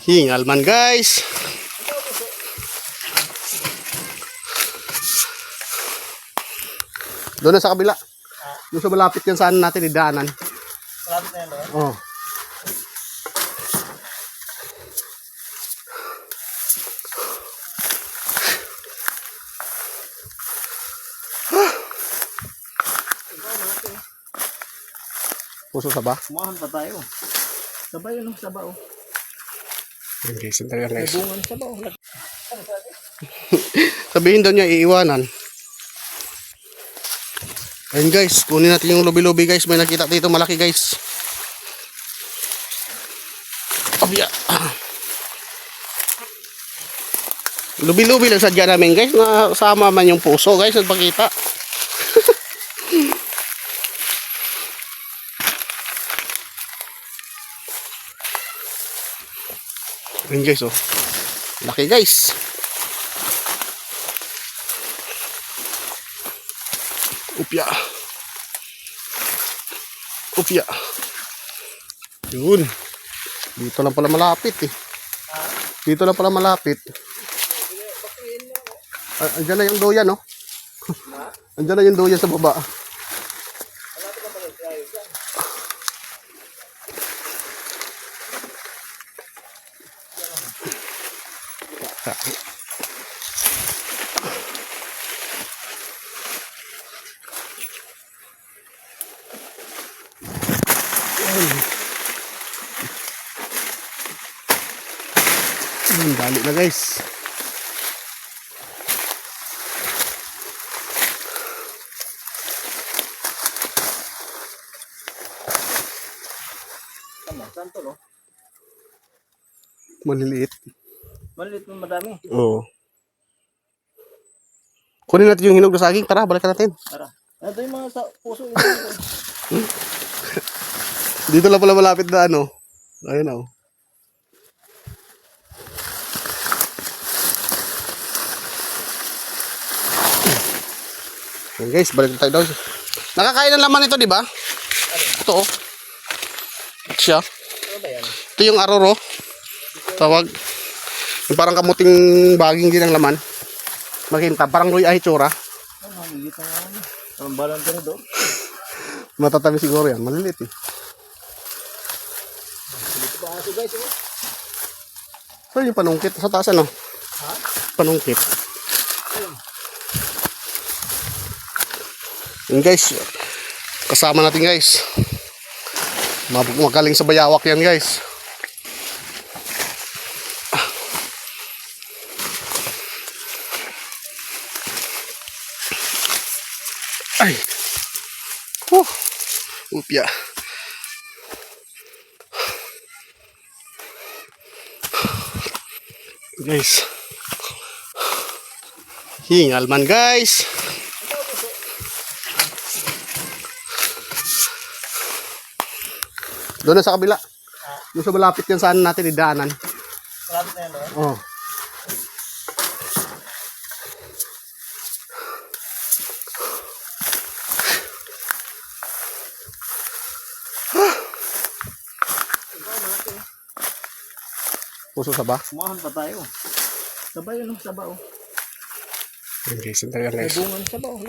Hingal man guys. Doon na sa kabila. Doon sa malapit yan saan natin idaanan. Malapit na yan doon? Oh. Puso saba? Kumahan pa tayo. Sabay yun, saba oh. Okay, sandali lang May guys. bungan saba oh. Sabihin daw niya iiwanan. Ayun guys, kunin natin yung lubi-lubi guys. May nakita dito malaki guys. Abya. Lubi-lubi lang sadya namin guys. Nasama man yung puso guys. Nagpakita. Ayun guys oh. Laki guys. Upya. Upya. Yun. Dito lang pala malapit eh. Dito lang pala malapit. Andyan na yung doyan no. Andyan na yung doyan sa baba. Dali na guys. Saan to no? Maliliit. Maliit mo madami. Oo. Kunin natin yung hinog na saging. Tara, balikan natin. Tara. Ito yung mga puso. Dito lang pala malapit na ano. Ayun oh. Ayan guys, balik na tayo daw. Nakakain ng laman ito, di ba? Ito oh. Siya. Ano ba yan? Ito yung aroro. Tawag. Yung parang kamuting baging din ang laman. Makinta, parang luy ahitsura. Higit na nga. Ang balang ka na doon. Matatabi siguro yan. Maliliit eh. Dito pa kasi guys. So yung panungkit. Sa taas ano? Ha? Panungkit. Yun guys. Kasama natin guys. Magaling sa bayawak yan guys. Ay. Upya. Guys. Hingal man guys. Doon na sa kabila. Doon sa malapit yan saan natin idaanan. Malapit na yan doon? Oh. Puso saba? Kumahan pa tayo. Sabay yun, saba oh. Okay, sandali lang May guys. bungan saba oh.